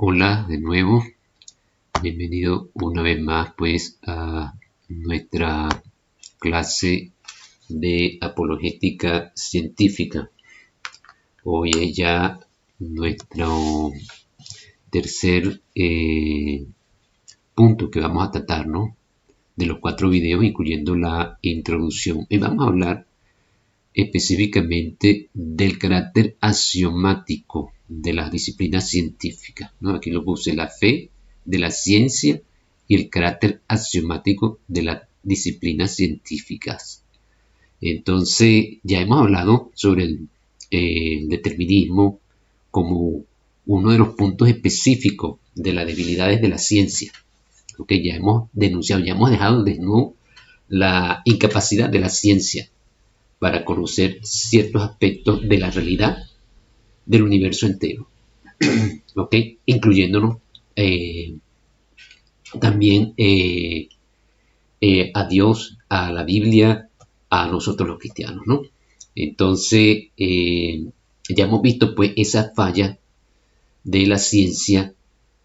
Hola de nuevo, bienvenido una vez más pues a nuestra clase de apologética científica. Hoy es ya nuestro tercer punto que vamos a tratar, ¿no? De los 4 videos, incluyendo la introducción. Y vamos a hablar específicamente del carácter axiomático de las disciplinas científicas, ¿no? Aquí lo puse: la fe de la ciencia y el carácter axiomático de las disciplinas científicas. Entonces, ya hemos hablado sobre el determinismo como uno de los puntos específicos de las debilidades de la ciencia. Okay, ya hemos denunciado, ya hemos dejado desnudo la incapacidad de la ciencia para conocer ciertos aspectos de la realidad del universo entero, ¿ok? Incluyéndonos también a Dios, a la Biblia, a nosotros los cristianos, ¿no? Entonces, ya hemos visto pues esa falla de la ciencia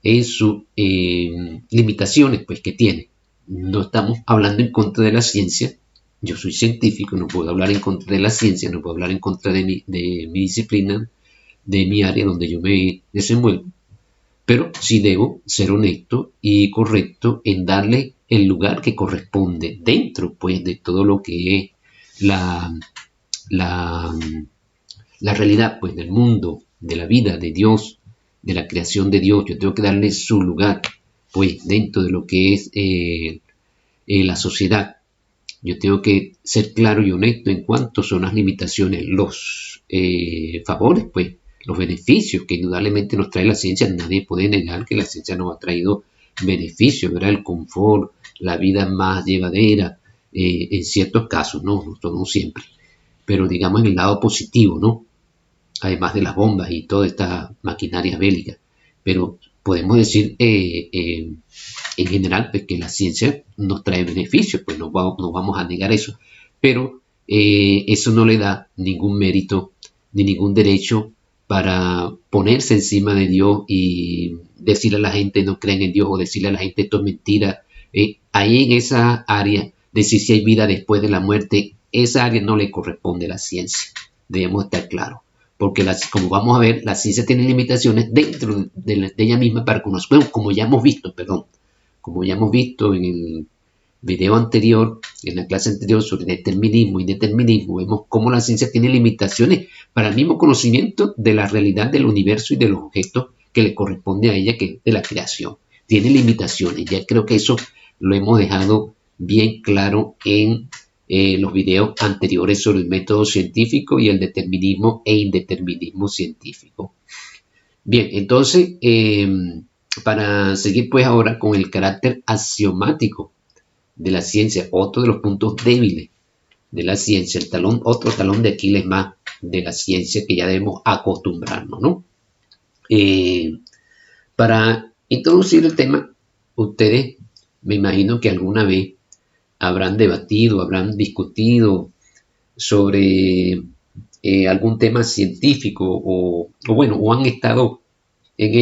en sus limitaciones pues que tiene. No estamos hablando en contra de la ciencia. Yo soy científico, no puedo hablar en contra de la ciencia, no puedo hablar en contra de mi disciplina, de mi área donde yo me desenvuelvo, pero sí debo ser honesto y correcto en darle el lugar que corresponde dentro pues de todo lo que es la, la, la realidad pues del mundo, de la vida, de Dios, de la creación de Dios. Yo tengo que darle su lugar pues dentro de lo que es la sociedad. Yo tengo que ser claro y honesto en cuanto son las limitaciones, los favores, pues, los beneficios que indudablemente nos trae la ciencia. Nadie puede negar que la ciencia nos ha traído beneficios, ¿verdad? El confort, la vida más llevadera, en ciertos casos, ¿no? No siempre, pero digamos en el lado positivo, ¿no? Además de las bombas y toda esta maquinaria bélica. Pero podemos decir en general pues, que la ciencia nos trae beneficios, pues no vamos a negar eso, pero eso no le da ningún mérito ni ningún derecho para ponerse encima de Dios y decirle a la gente no creen en Dios, o decirle a la gente esto es mentira. Ahí en esa área, decir si hay vida después de la muerte, esa área no le corresponde a la ciencia, debemos estar claros, porque como vamos a ver, la ciencia tiene limitaciones dentro de ella misma para conocer, como ya hemos visto, como ya hemos visto en el video anterior, en la clase anterior sobre determinismo y indeterminismo, vemos cómo la ciencia tiene limitaciones para el mismo conocimiento de la realidad del universo y de los objetos que le corresponde a ella, que es de la creación. Tiene limitaciones, ya creo que eso lo hemos dejado bien claro en los videos anteriores sobre el método científico y el determinismo e indeterminismo científico. Bien, entonces, para seguir pues ahora con el carácter axiomático de la ciencia, otro de los puntos débiles de la ciencia, otro talón de Aquiles más de la ciencia que ya debemos acostumbrarnos, ¿no? Para introducir el tema, ustedes me imagino que alguna vez habrán debatido, habrán discutido sobre algún tema científico o han estado en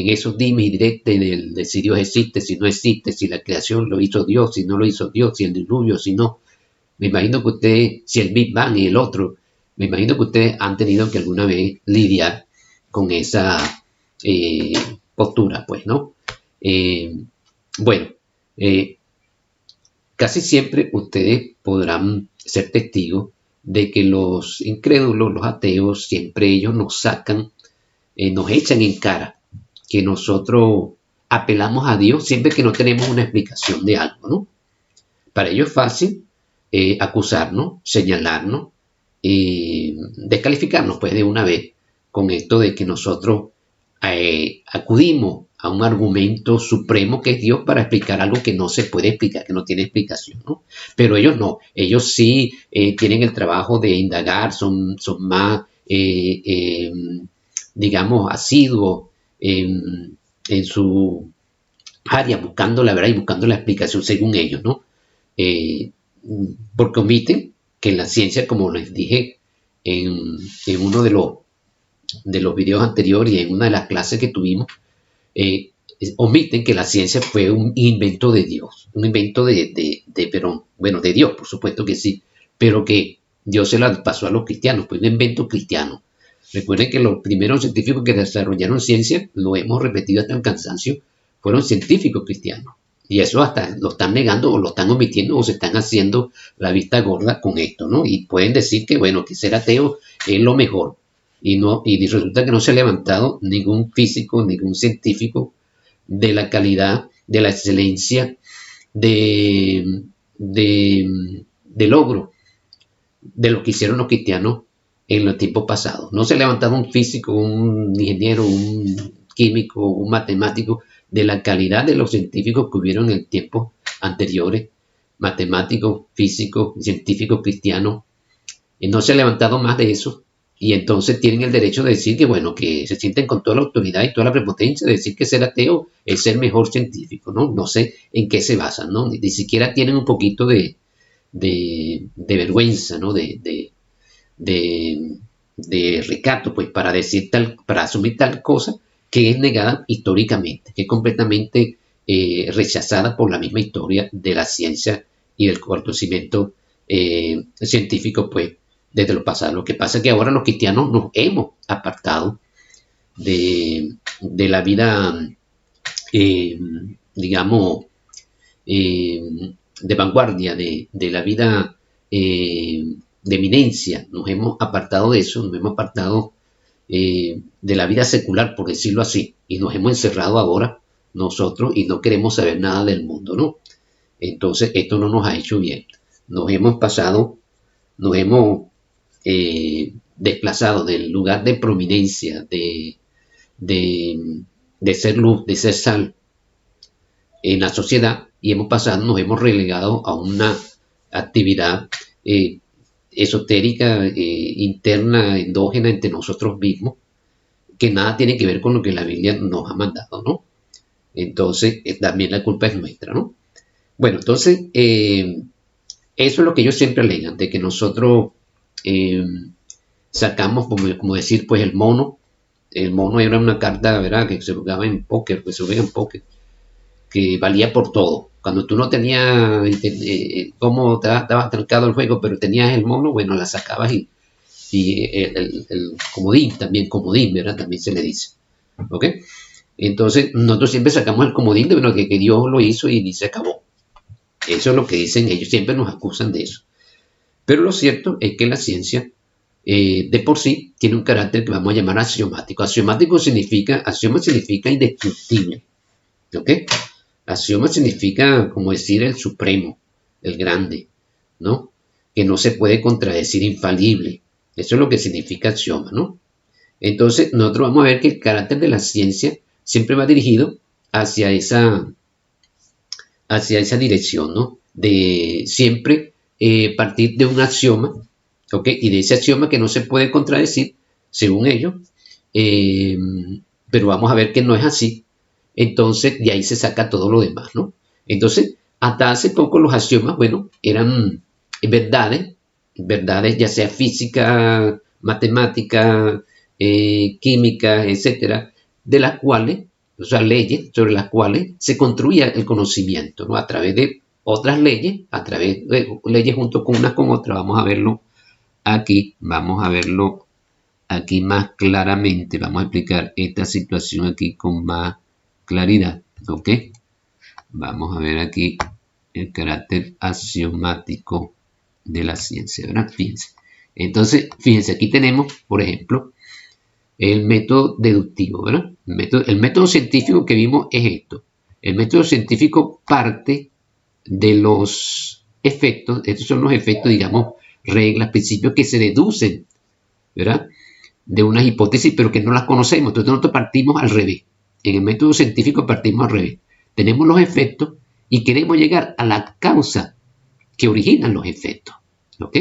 esos dimes y directos de si Dios existe, si no existe, si la creación lo hizo Dios, si no lo hizo Dios, si el diluvio, si no. Me imagino que ustedes, si el Big Bang y el otro, me imagino que ustedes han tenido que alguna vez lidiar con esa postura, pues, ¿no? Bueno, casi siempre ustedes podrán ser testigos de que los incrédulos, los ateos, siempre ellos nos sacan, nos echan en cara que nosotros apelamos a Dios siempre que no tenemos una explicación de algo, ¿no? Para ellos es fácil acusarnos, señalarnos, descalificarnos pues de una vez con esto de que nosotros acudimos a un argumento supremo que es Dios para explicar algo que no se puede explicar, que no tiene explicación, ¿no? Pero ellos no, ellos sí tienen el trabajo de indagar, son más, digamos, asiduos en su área, buscando la verdad y buscando la explicación según ellos, ¿no? Porque omiten que en la ciencia, como les dije en uno de los de los videos anteriores y en una de las clases que tuvimos, omiten que la ciencia fue un invento de Dios, un invento pero, bueno, de Dios, por supuesto que sí, pero que Dios se la pasó a los cristianos, pues un invento cristiano. Recuerden que los primeros científicos que desarrollaron ciencia, lo hemos repetido hasta el cansancio, fueron científicos cristianos. Y eso hasta lo están negando o lo están omitiendo o se están haciendo la vista gorda con esto, ¿no? Y pueden decir que, bueno, que ser ateo es lo mejor. Y resulta que no se ha logado ningún físico, ningún científico de la calidad, de la excelencia, de, de logro de lo que hicieron los cristianos en los tiempos pasados. No se ha levantado un físico, un ingeniero, un químico, un matemático de la calidad de los científicos que hubieron en tiempos anteriores, matemáticos, físicos, científicos cristianos. Y no se ha levantado más de eso. Y entonces tienen el derecho de decir que, bueno, que se sienten con toda la autoridad y toda la prepotencia de decir que ser ateo es ser mejor científico, ¿no? No sé en qué se basan, ¿no? Ni siquiera tienen un poquito de vergüenza, ¿no? De recato, pues, para decir para asumir tal cosa que es negada históricamente, que es completamente rechazada por la misma historia de la ciencia y del conocimiento científico, pues, desde lo pasado. Lo que pasa es que ahora los cristianos nos hemos apartado de la vida, digamos, de vanguardia, de la vida de eminencia. Nos hemos apartado de eso, nos hemos apartado de la vida secular, por decirlo así, y nos hemos encerrado ahora nosotros y no queremos saber nada del mundo, ¿no? Entonces esto no nos ha hecho bien. Nos hemos pasado, nos hemos desplazado del lugar de prominencia, de ser luz, de ser sal en la sociedad, y hemos pasado, nos hemos relegado a una actividad esotérica, interna, endógena entre nosotros mismos, que nada tiene que ver con lo que la Biblia nos ha mandado, ¿no? Entonces, también la culpa es nuestra, ¿no? Bueno, entonces, eso es lo que ellos siempre alegan, de que nosotros sacamos, como decir, pues el mono era una carta, ¿verdad?, que se jugaba en póker, que se juega en póker, que valía por todo. Cuando tú no tenías cómo estaba trancado el juego, pero tenías el mono, bueno, la sacabas y el comodín, también comodín, ¿verdad? También se le dice. ¿Ok? Entonces, nosotros siempre sacamos el comodín de bueno, que Dios lo hizo y se acabó. Eso es lo que dicen ellos, siempre nos acusan de eso. Pero lo cierto es que la ciencia, de por sí, tiene un carácter que vamos a llamar axiomático. Axioma significa indestructible. ¿Ok? Axioma significa, como decir, el supremo, el grande, ¿no? Que no se puede contradecir, infalible. Eso es lo que significa axioma, ¿no? Entonces, nosotros vamos a ver que el carácter de la ciencia siempre va dirigido hacia esa dirección, ¿no? De siempre partir de un axioma, ¿ok? Y de ese axioma que no se puede contradecir, según ellos, pero vamos a ver que no es así. Entonces, de ahí se saca todo lo demás, ¿no? Entonces, hasta hace poco los axiomas, bueno, eran verdades ya sea física, matemática, química, etcétera, de las cuales, o sea, leyes sobre las cuales se construía el conocimiento, ¿no? A través de otras leyes, a través de leyes junto con unas con otras. Vamos a verlo aquí más claramente. Vamos a explicar esta situación aquí con más claridad, ¿ok? Vamos a ver aquí el carácter axiomático de la ciencia, ¿verdad? Fíjense. Entonces, fíjense, aquí tenemos, por ejemplo, el método deductivo, ¿verdad? El método científico que vimos es esto. El método científico parte de los efectos, estos son los efectos, digamos, reglas, principios que se deducen, ¿verdad?, de unas hipótesis, pero que no las conocemos. Entonces nosotros partimos al revés. En el método científico partimos al revés. Tenemos los efectos y queremos llegar a la causa que originan los efectos. ¿Ok?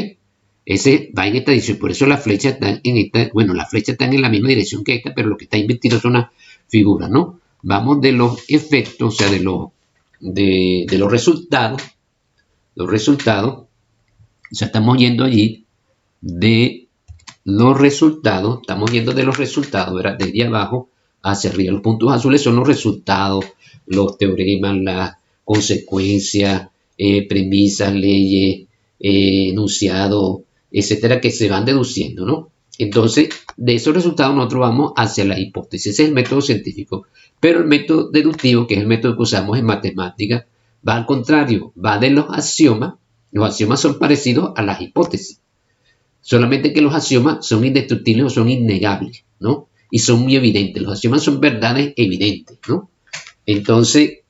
Ese va en esta dirección. Por eso las flechas están en esta, bueno, las flechas están en la misma dirección que esta, pero lo que está invertido son las figuras, ¿no? Vamos de los efectos, o sea, de los resultados. Los resultados, o sea, estamos yendo allí de los resultados, estamos viendo de los resultados, ¿verdad? Desde abajo hacia arriba. Los puntos azules son los resultados, los teoremas, las consecuencias, premisas, leyes, enunciados, etcétera, que se van deduciendo, ¿no? Entonces, de esos resultados nosotros vamos hacia la hipótesis. Ese es el método científico. Pero el método deductivo, que es el método que usamos en matemáticas, va al contrario, va de los axiomas. Los axiomas son parecidos a las hipótesis. Solamente que los axiomas son indestructibles o son innegables, ¿no? Y son muy evidentes. Los axiomas son verdades evidentes, ¿no? Entonces,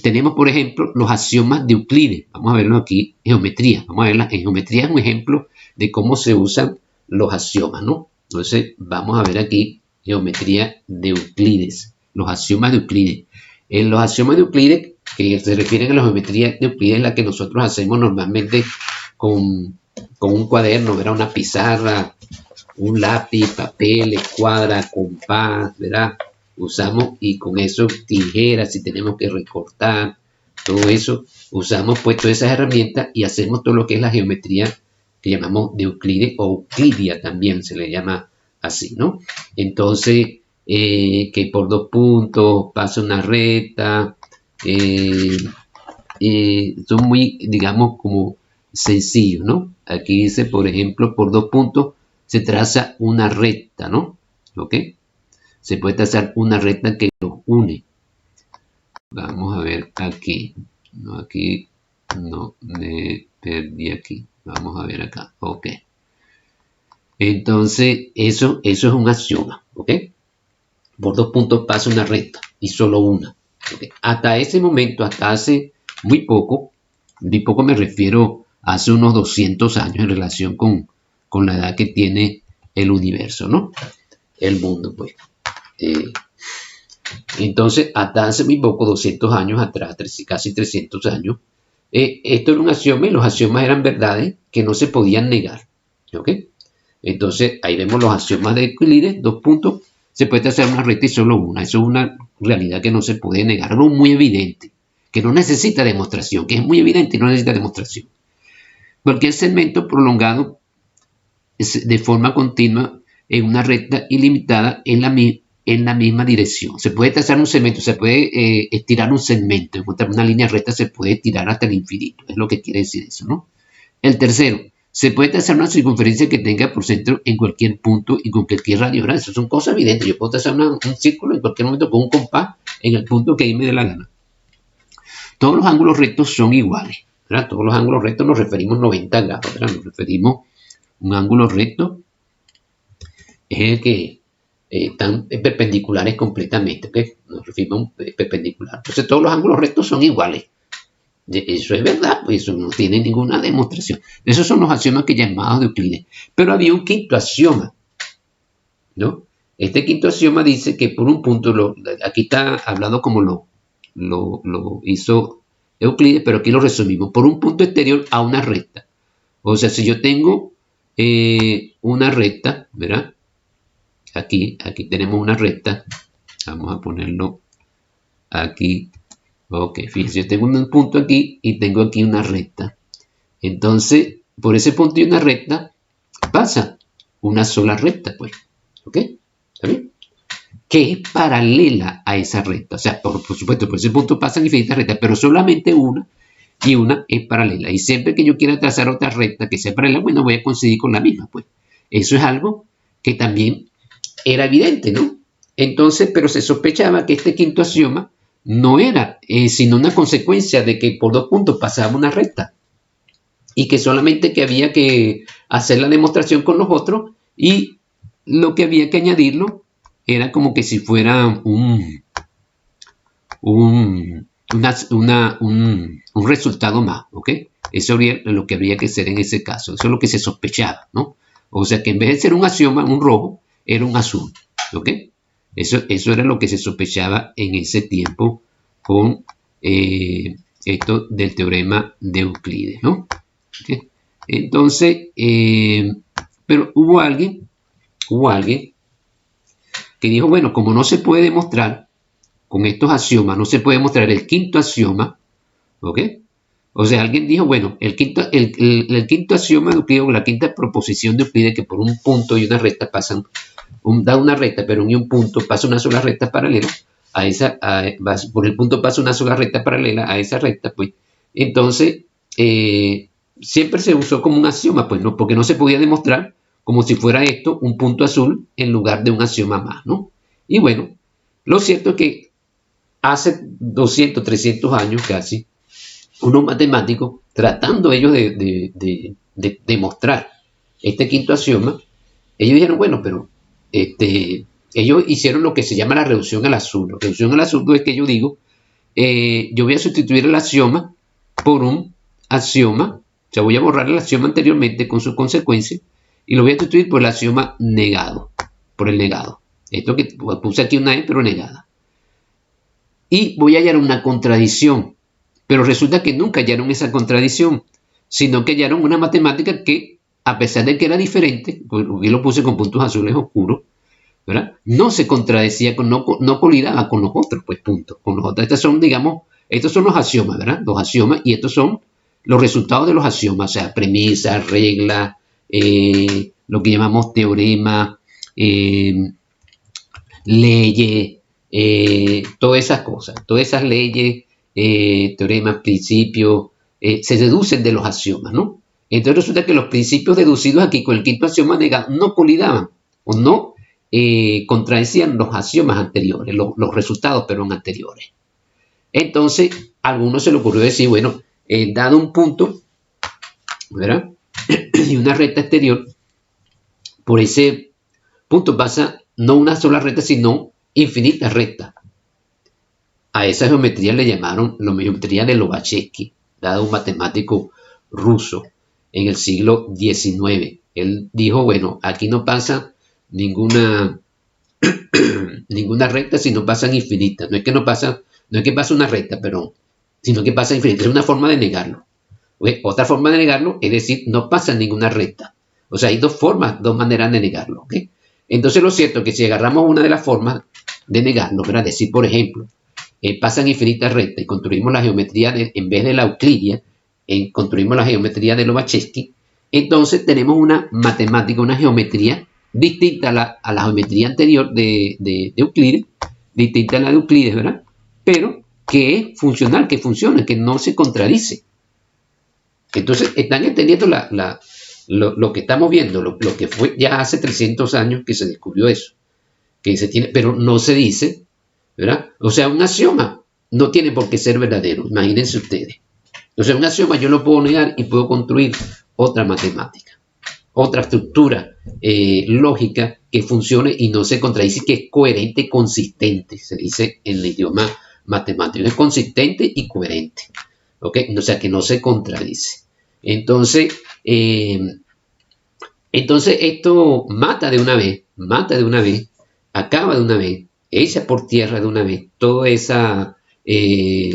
tenemos, por ejemplo, los axiomas de Euclides. Vamos a verlo aquí, geometría. Vamos a verla. En geometría es un ejemplo de cómo se usan los axiomas, ¿no? Entonces, vamos a ver aquí geometría de Euclides, los axiomas de Euclides. En los axiomas de Euclides, que se refieren a la geometría de Euclides, la que nosotros hacemos normalmente con un cuaderno, ¿verdad? Una pizarra, un lápiz, papel, escuadra, compás, ¿verdad? Usamos, y con eso tijeras, si tenemos que recortar, todo eso, usamos pues todas esas herramientas y hacemos todo lo que es la geometría que llamamos de Euclides o Euclidia también se le llama así, ¿no? Entonces, que por 2 puntos pasa una recta, son muy, digamos, como sencillos, ¿no? Aquí dice, por ejemplo, por 2 puntos se traza una recta, ¿no? ¿Ok? Se puede trazar una recta que los une. Vamos a ver aquí. No, aquí no me perdí aquí. Vamos a ver acá. Ok. Entonces, eso es un axioma. ¿Ok? Por 2 puntos pasa una recta y solo una. ¿Okay? Hasta ese momento, hasta hace muy poco me refiero a hace unos 200 años en relación con la edad que tiene el universo, ¿no? El mundo, pues. Entonces, hasta hace muy poco, 200 años atrás, casi 300 años, esto era un axioma y los axiomas eran verdades que no se podían negar. ¿Ok? Entonces, ahí vemos los axiomas de Euclides, 2 puntos, se puede hacer una recta y solo una. Eso es una realidad que no se puede negar, algo muy evidente, que no necesita demostración, que es muy evidente y no necesita demostración. Cualquier segmento prolongado de forma continua en una recta ilimitada en la misma dirección. Se puede trazar un segmento, se puede estirar un segmento, encontrar una línea recta se puede estirar hasta el infinito, es lo que quiere decir eso, ¿no? El tercero, se puede trazar una circunferencia que tenga por centro en cualquier punto y con cualquier radio, ¿verdad? Eso son cosas evidentes. Yo puedo trazar un círculo en cualquier momento con un compás en el punto que ahí me dé la gana. Todos los ángulos rectos son iguales, ¿verdad? Todos los ángulos rectos nos referimos 90 grados, ¿verdad? Nos referimos un ángulo recto es el que están perpendiculares completamente, ¿ok? Nos referimos a un perpendicular. Entonces todos los ángulos rectos son iguales. Eso es verdad, pues eso no tiene ninguna demostración. Esos son los axiomas que llamamos de Euclides. Pero había un quinto axioma, ¿no? Este quinto axioma dice que por un punto, aquí está hablando como lo hizo Euclides, pero aquí lo resumimos, por un punto exterior a una recta. O sea, si yo tengo una recta, ¿verdad? Aquí tenemos una recta, vamos a ponerlo aquí. Ok, fíjense, yo tengo un punto aquí y tengo aquí una recta. Entonces, por ese punto y una recta pasa una sola recta, pues. ¿Ok? ¿Está bien? Que es paralela a esa recta. O sea, por supuesto, por ese punto pasan infinitas rectas, pero solamente una y una es paralela. Y siempre que yo quiera trazar otra recta que sea paralela, bueno, voy a coincidir con la misma, pues. Eso es algo que también era evidente, ¿no? Entonces, pero se sospechaba que este quinto axioma no era sino una consecuencia de que por 2 puntos pasaba una recta y que solamente que había que hacer la demostración con los otros y lo que había que añadirlo era como que si fuera un resultado más, ¿ok? Eso es lo que habría que hacer en ese caso, eso es lo que se sospechaba, ¿no? O sea que en vez de ser un axioma, un rojo, era un azul, ¿ok? Eso era lo que se sospechaba en ese tiempo con esto del teorema de Euclides, ¿no? ¿Okay? Entonces, pero hubo alguien que dijo, bueno, como no se puede demostrar con estos axiomas, no se puede demostrar el quinto axioma, ¿ok? O sea, alguien dijo, bueno, el quinto axioma de Euclides, la quinta proposición de Euclides, que por un punto y una recta pasan, da una recta, pero en un punto pasa una sola recta paralela, por el punto pasa una sola recta paralela a esa recta, pues, entonces, siempre se usó como un axioma, pues, ¿no? Porque no se podía demostrar como si fuera esto un punto azul en lugar de un axioma más, ¿no? Y bueno, lo cierto es que hace 200, 300 años casi, unos matemáticos, tratando ellos de demostrar este quinto axioma, ellos dijeron, bueno, pero ellos hicieron lo que se llama la reducción al absurdo. La reducción al absurdo es que yo digo, yo voy a sustituir el axioma por un axioma, o sea, voy a borrar el axioma anteriormente con sus consecuencias y lo voy a sustituir por el axioma negado, por el negado. Esto que puse aquí una E, pero negada. Y voy a hallar una contradicción, pero resulta que nunca hallaron esa contradicción, sino que hallaron una matemática que, a pesar de que era diferente, yo lo puse con puntos azules oscuros, ¿verdad? No se contradecía, no colidaba con los otros, pues punto. Con los otros, estos son, digamos, estos son los axiomas, ¿verdad? Los axiomas, y estos son los resultados de los axiomas, o sea, premisas, reglas, lo que llamamos teorema, leyes, todas esas cosas, todas esas leyes, teoremas, principios, se deducen de los axiomas, ¿no? Entonces resulta que los principios deducidos aquí con el quinto axioma negado no colidaban o no contradecían los axiomas anteriores, los resultados, pero anteriores. Entonces, a algunos se le ocurrió decir, bueno, dado un punto, ¿verdad? Y una recta exterior, por ese punto pasa no una sola recta, sino infinitas rectas. A esa geometría le llamaron la geometría de Lobachevsky, dado un matemático ruso en el siglo XIX. Él dijo, bueno, aquí no pasa ninguna recta, sino pasan infinitas. No es que pasa una recta, pero sino que pasa infinitas. Es una forma de negarlo. ¿Okay? Otra forma de negarlo es decir, no pasa ninguna recta. O sea, hay dos maneras de negarlo. ¿Okay? Entonces, lo cierto es que si agarramos una de las formas de negarlo, ¿verdad? Decir, por ejemplo, pasan infinitas rectas y construimos la geometría, en vez de la euclidia, construimos la geometría de Lobachevsky, entonces tenemos una matemática, una geometría distinta a la geometría anterior de Euclides, distinta a la de Euclides, ¿verdad? Pero que es funcional, que funciona, que no se contradice. Entonces, están entendiendo lo que estamos viendo, lo que fue ya hace 300 años que se descubrió eso, que se tiene, pero no se dice, ¿verdad? O sea, un axioma no tiene por qué ser verdadero, imagínense ustedes. O sea, un axioma yo lo puedo negar y puedo construir otra matemática, otra estructura lógica que funcione y no se contradice, que es coherente y consistente, se dice en el idioma matemático, es consistente y coherente, ¿ok? O sea, que no se contradice. Entonces esto mata de una vez, acaba de una vez, echa por tierra de una vez toda esa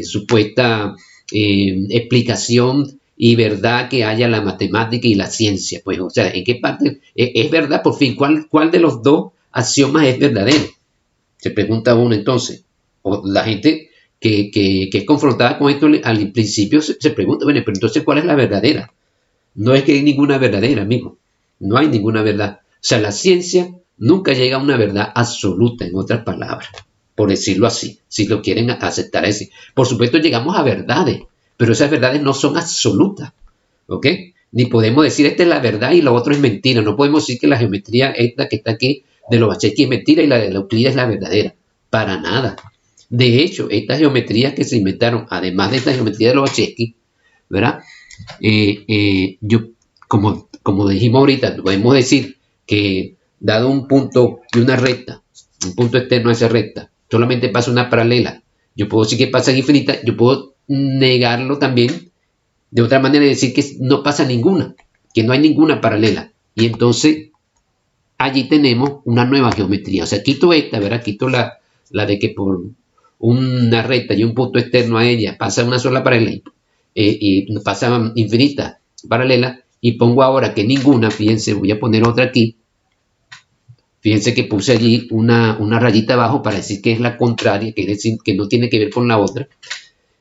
supuesta explicación y verdad que haya la matemática y la ciencia. Pues, o sea, ¿en qué parte es verdad? Por fin, ¿cuál de los dos axiomas es verdadero? Se pregunta uno entonces. O la gente que es confrontada con esto al principio se pregunta, bueno, pero entonces, ¿cuál es la verdadera? No es que hay ninguna verdadera, amigo. No hay ninguna verdad. O sea, la ciencia nunca llega a una verdad absoluta, en otras palabras, por decirlo así, si lo quieren aceptar así. Por supuesto, llegamos a verdades, pero esas verdades no son absolutas, ¿ok? Ni podemos decir esta es la verdad y lo otro es mentira. No podemos decir que la geometría esta que está aquí de Lobachevsky es mentira y la de Euclides es la verdadera. Para nada. De hecho, estas geometrías que se inventaron, además de esta geometría de Lobachevsky, ¿verdad? Yo, como dijimos ahorita, podemos decir que dado un punto y una recta, un punto externo a esa recta, solamente pasa una paralela. Yo puedo decir que pasa infinita, yo puedo negarlo también de otra manera y decir que no pasa ninguna, que no hay ninguna paralela. Y entonces allí tenemos una nueva geometría. O sea, quito esta, ¿verdad? Quito la de que por una recta y un punto externo a ella pasa una sola paralela y pasa infinita paralela y pongo ahora que ninguna, fíjense, voy a poner otra aquí. Fíjense que puse allí una rayita abajo para decir que es la contraria, que es decir, que no tiene que ver con la otra.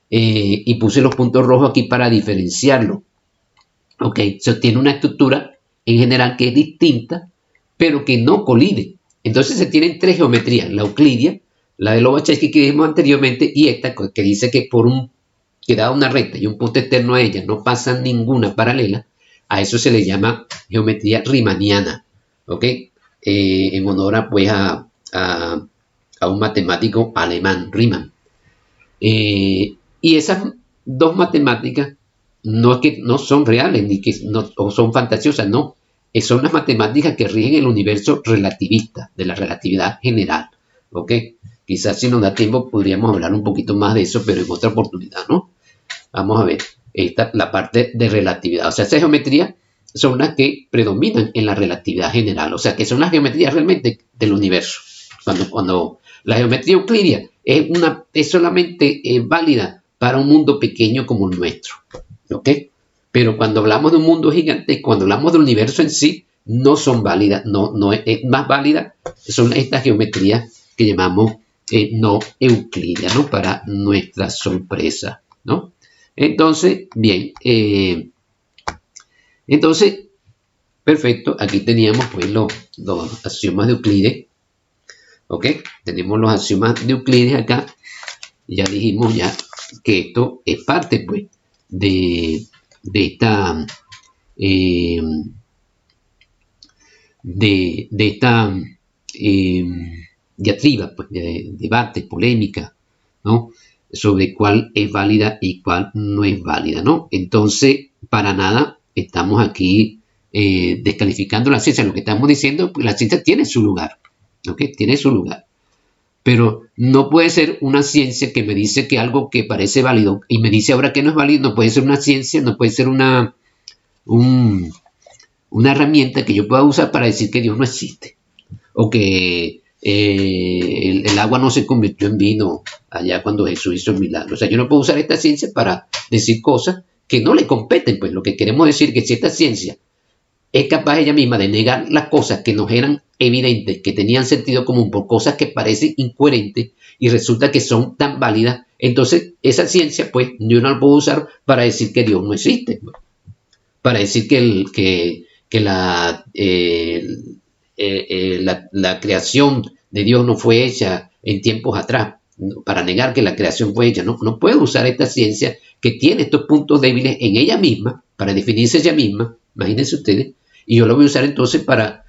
y puse los puntos rojos aquí para diferenciarlo. Ok, tiene una estructura en general que es distinta, pero que no colide. Entonces se tienen tres geometrías: la euclidia, la de Lobachevsky que vimos anteriormente, y esta que dice que que da una recta y un punto externo a ella no pasa ninguna paralela. A eso se le llama geometría riemanniana, ¿ok? En honor pues a un matemático alemán, Riemann. Y esas dos matemáticas no es que no son reales ni que no, o son fantasiosas, no. Son las matemáticas que rigen el universo relativista, de la relatividad general, ¿ok? Quizás si nos da tiempo podríamos hablar un poquito más de eso, pero en otra oportunidad, ¿no? Vamos a ver, la parte de relatividad. O sea, esas geometrías son las que predominan en la relatividad general. O sea, que son las geometrías realmente del universo. Cuando la geometría euclidia es solamente válida para un mundo pequeño como el nuestro. ¿Ok? Pero cuando hablamos de un mundo gigante, cuando hablamos del universo en sí, no son válidas, no es más válida, son estas geometrías que llamamos no euclidia, ¿no? Para nuestra sorpresa, ¿no? Entonces, bien, entonces, perfecto, aquí teníamos pues los axiomas de Euclides, ¿ok? Tenemos los axiomas de Euclides acá, ya dijimos ya que esto es parte pues de esta eh, de esta diatriba, pues, de debate, polémica, ¿no? Sobre cuál es válida y cuál no es válida, ¿no? Entonces, para nada estamos aquí descalificando la ciencia. Lo que estamos diciendo, pues la ciencia tiene su lugar, ¿ok? Tiene su lugar. Pero no puede ser una ciencia que me dice que algo que parece válido y me dice ahora que no es válido, no puede ser una ciencia, no puede ser una herramienta que yo pueda usar para decir que Dios no existe. O que el agua no se convirtió en vino allá cuando Jesús hizo el milagro. O sea, yo no puedo usar esta ciencia para decir cosas que no le competen. Pues lo que queremos decir es que si esta ciencia es capaz ella misma de negar las cosas que nos eran evidentes, que tenían sentido común, por cosas que parecen incoherentes y resulta que son tan válidas, entonces esa ciencia, pues, yo no la puedo usar para decir que Dios no existe, para decir que la creación de Dios no fue hecha en tiempos atrás, para negar que la creación fue hecha. No puedo usar esta ciencia que tiene estos puntos débiles en ella misma, para definirse ella misma, imagínense ustedes, y yo lo voy a usar entonces para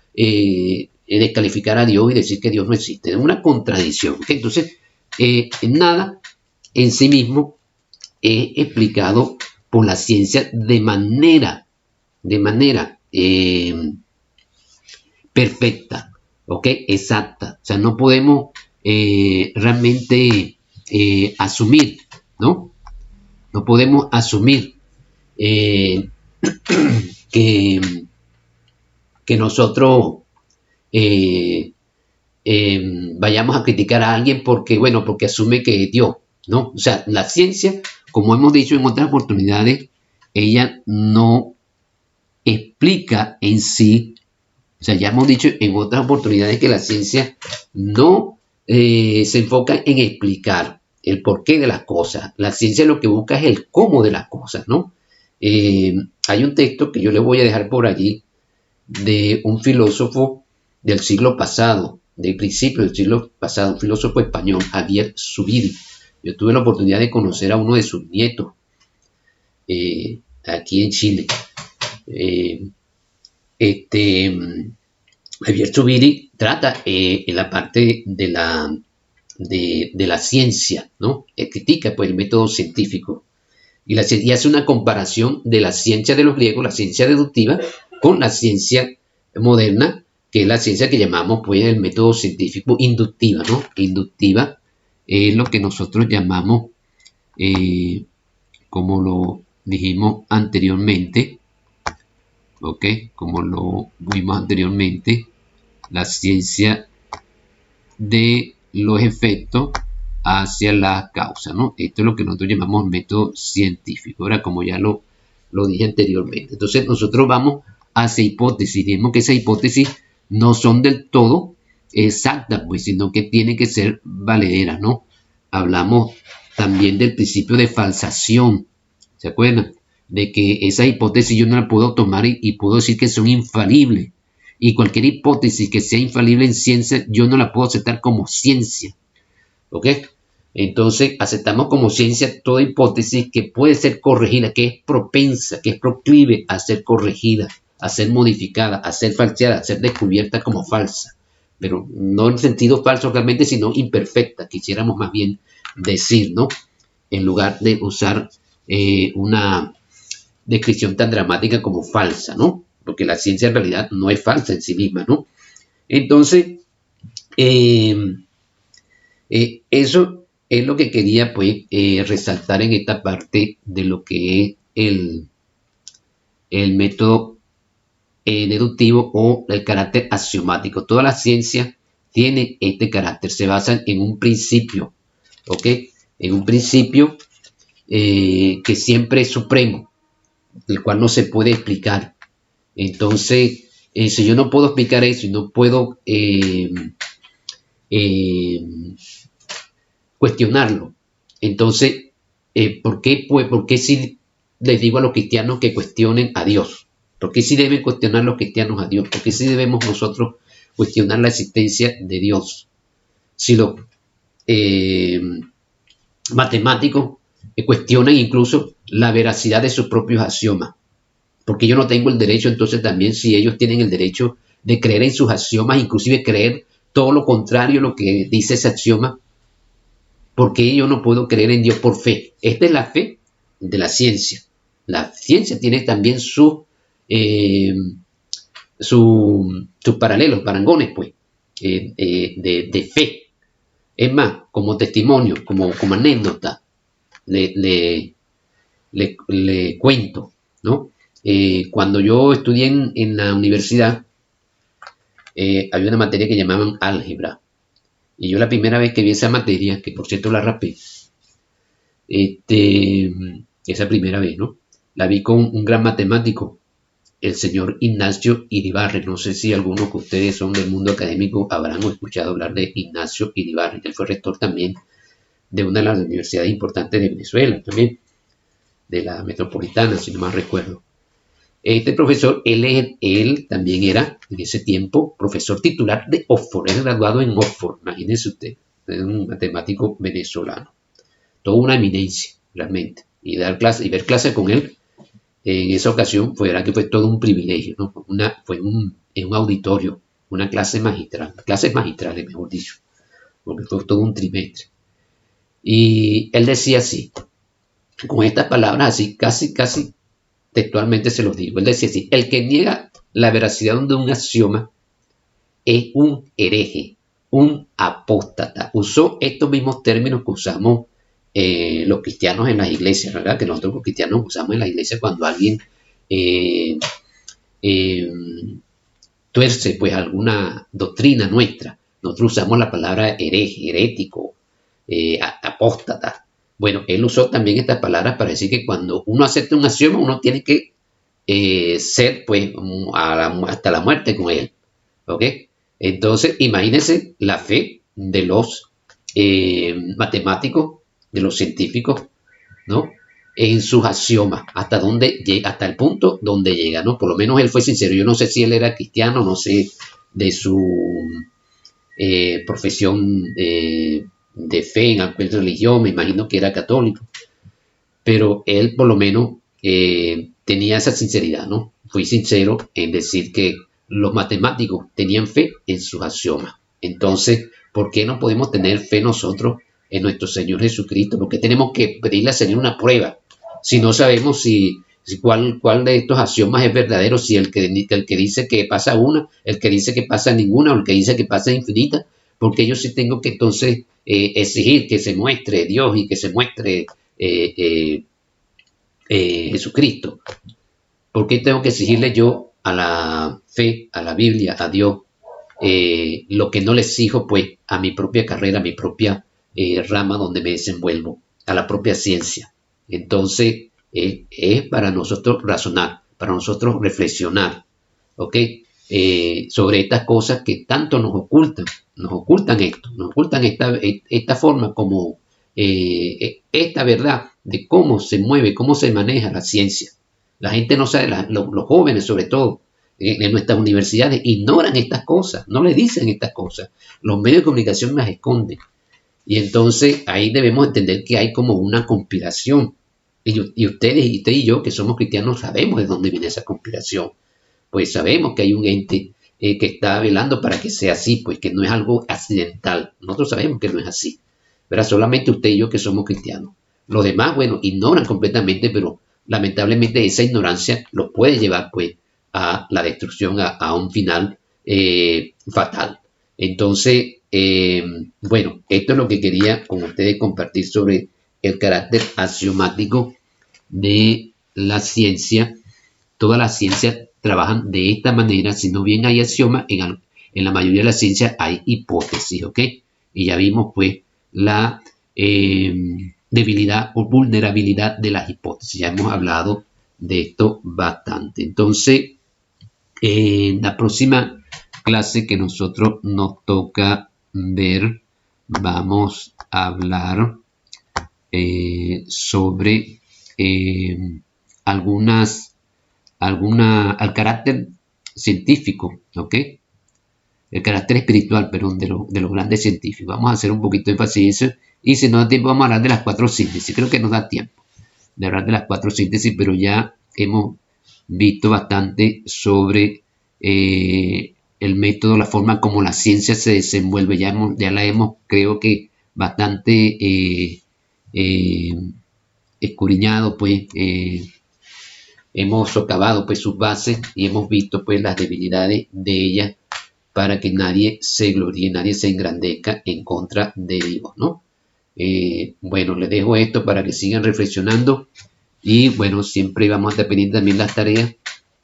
descalificar a Dios y decir que Dios no existe. Es una contradicción. ¿Okay? Entonces, nada en sí mismo es explicado por la ciencia de manera perfecta, ¿ok? Exacta. O sea, no podemos realmente asumir, ¿no? No podemos asumir que, que nosotros vayamos a criticar a alguien porque, bueno, porque asume que es Dios, ¿no? O sea, la ciencia, como hemos dicho en otras oportunidades, ella no explica en sí. O sea, ya hemos dicho en otras oportunidades que la ciencia no se enfoca en explicar el porqué de las cosas. La ciencia lo que busca es el cómo de las cosas, ¿no? Hay un texto que yo le voy a dejar por allí de un filósofo del siglo pasado, del principio del siglo pasado, un filósofo español, Javier Zubiri. Yo tuve la oportunidad de conocer a uno de sus nietos aquí en Chile. Javier Zubiri trata en la parte de la ciencia, ¿no? Critica pues, el método científico y hace una comparación de la ciencia de los griegos, la ciencia deductiva, con la ciencia moderna, que es la ciencia que llamamos pues, el método científico inductiva, ¿no? Inductiva es lo que nosotros llamamos, como lo dijimos anteriormente, ¿ok? Como lo vimos anteriormente, la ciencia de los efectos hacia la causa, ¿no? Esto es lo que nosotros llamamos método científico, ahora como ya lo dije anteriormente. Entonces nosotros vamos hacia hipótesis, vemos que esas hipótesis no son del todo exactas, pues, sino que tienen que ser valederas, ¿no? Hablamos también del principio de falsación. ¿Se acuerdan? De que esa hipótesis yo no la puedo tomar y puedo decir que son infalibles. Y cualquier hipótesis que sea infalible en ciencia, yo no la puedo aceptar como ciencia. ¿Ok? Entonces, aceptamos como ciencia toda hipótesis que puede ser corregida, que es propensa, que es proclive a ser corregida, a ser modificada, a ser falseada, a ser descubierta como falsa. Pero no en sentido falso realmente, sino imperfecta, quisiéramos más bien decir, ¿no? En lugar de usar una descripción tan dramática como falsa, ¿no? Porque la ciencia en realidad no es falsa en sí misma, ¿no? Entonces, eso es lo que quería pues resaltar en esta parte de lo que es el método deductivo o el carácter axiomático. Toda la ciencia tiene este carácter, se basan en un principio, ¿ok? En un principio que siempre es supremo, el cual no se puede explicar. Entonces, si yo no puedo explicar eso y no puedo cuestionarlo, entonces, ¿por qué, pues, por qué si les digo a los cristianos que cuestionen a Dios? ¿Por qué si deben cuestionar los cristianos a Dios? ¿Por qué si debemos nosotros cuestionar la existencia de Dios? Si los matemáticos cuestionan incluso la veracidad de sus propios axiomas, porque yo no tengo el derecho, entonces también si ellos tienen el derecho de creer en sus axiomas, inclusive creer todo lo contrario a lo que dice ese axioma, porque yo no puedo creer en Dios por fe. Esta es la fe de la ciencia. La ciencia tiene también sus paralelos, parangones, pues, de fe. Es más, como testimonio, como anécdota, le cuento, ¿no? Cuando yo estudié en la universidad, había una materia que llamaban álgebra. Y yo la primera vez que vi esa materia, que por cierto la rapé, esa primera vez, ¿no? La vi con un gran matemático, el señor Ignacio Iribarren. No sé si algunos de ustedes son del mundo académico habrán escuchado hablar de Ignacio Iribarren. Él fue rector también de una de las universidades importantes de Venezuela, también de la metropolitana, si no mal recuerdo. Este profesor, él también era, en ese tiempo, profesor titular de Oxford. Era graduado en Oxford, imagínense usted. Es un matemático venezolano. Toda una eminencia, realmente. Y ver clase con él, en esa ocasión, que fue todo un privilegio, ¿no? Fue en un auditorio, una clase magistral, clases magistrales, mejor dicho, porque fue todo un trimestre. Y él decía así, con estas palabras así, casi textualmente se los digo. Él decía así: el que niega la veracidad de un axioma es un hereje, un apóstata. Usó estos mismos términos que usamos los cristianos en las iglesias, ¿verdad? Que nosotros los cristianos usamos en las iglesias cuando alguien tuerce pues alguna doctrina nuestra. Nosotros usamos la palabra hereje, herético, apóstata. Bueno, él usó también estas palabras para decir que cuando uno acepta un axioma, uno tiene que ser pues hasta la muerte con él. ¿Ok? Entonces, imagínense la fe de los matemáticos, de los científicos, ¿no? En sus axiomas, hasta el punto donde llega, ¿no? Por lo menos él fue sincero. Yo no sé si él era cristiano, no sé de su profesión de fe en aquella religión, me imagino que era católico, pero él por lo menos tenía esa sinceridad, ¿no? Fui sincero en decir que los matemáticos tenían fe en sus axiomas. Entonces, ¿por qué no podemos tener fe nosotros en nuestro Señor Jesucristo? Porque tenemos que pedirle al Señor una prueba. Si no sabemos cuál de estos axiomas es verdadero, si el que dice que pasa una, el que dice que pasa ninguna, o el que dice que pasa infinita, porque yo sí tengo que entonces exigir que se muestre Dios y que se muestre Jesucristo. ¿Por qué tengo que exigirle yo a la fe, a la Biblia, a Dios, lo que no le exijo pues a mi propia carrera, a mi propia rama donde me desenvuelvo, a la propia ciencia? Entonces es para nosotros razonar, para nosotros reflexionar, ¿ok? Sobre estas cosas que tanto nos ocultan esta forma como esta verdad de cómo se mueve, cómo se maneja la ciencia. La gente no sabe, los jóvenes sobre todo, en nuestras universidades ignoran estas cosas, no le dicen estas cosas. Los medios de comunicación las esconden. Y entonces ahí debemos entender que hay como una conspiración. Y usted y yo, que somos cristianos, sabemos de dónde viene esa conspiración. Pues sabemos que hay un ente que está velando para que sea así, pues que no es algo accidental. Nosotros sabemos que no es así. Pero solamente usted y yo que somos cristianos. Los demás, bueno, ignoran completamente, pero lamentablemente esa ignorancia los puede llevar pues a la destrucción, a un final fatal. Entonces, bueno, esto es lo que quería con ustedes compartir sobre el carácter axiomático de la ciencia. Todas las ciencias trabajan de esta manera, si no bien hay axiomas, en la mayoría de las ciencias hay hipótesis, ¿ok? Y ya vimos pues la debilidad o vulnerabilidad de las hipótesis. Ya hemos hablado de esto bastante. Entonces, en la próxima clase que nosotros nos toca ver, vamos a hablar sobre al carácter científico, ¿ok? El carácter espiritual, perdón, de los grandes científicos. Vamos a hacer un poquito de énfasis en eso. Y si no da tiempo, vamos a hablar de las 4 síntesis. Creo que nos da tiempo de hablar de las 4 síntesis, pero ya hemos visto bastante sobre el método, la forma como la ciencia se desenvuelve. Ya la hemos, creo que, bastante escudriñado, pues, hemos socavado pues sus bases y hemos visto pues las debilidades de ellas para que nadie se gloríe, nadie se engrandezca en contra de Dios, ¿no? Bueno, les dejo esto para que sigan reflexionando y bueno, siempre vamos a estar pendientes también las tareas,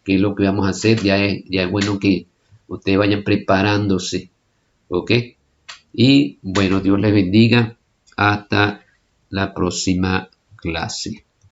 que es lo que vamos a hacer. Ya es bueno que ustedes vayan preparándose, ¿ok? Y bueno, Dios les bendiga. Hasta la próxima clase.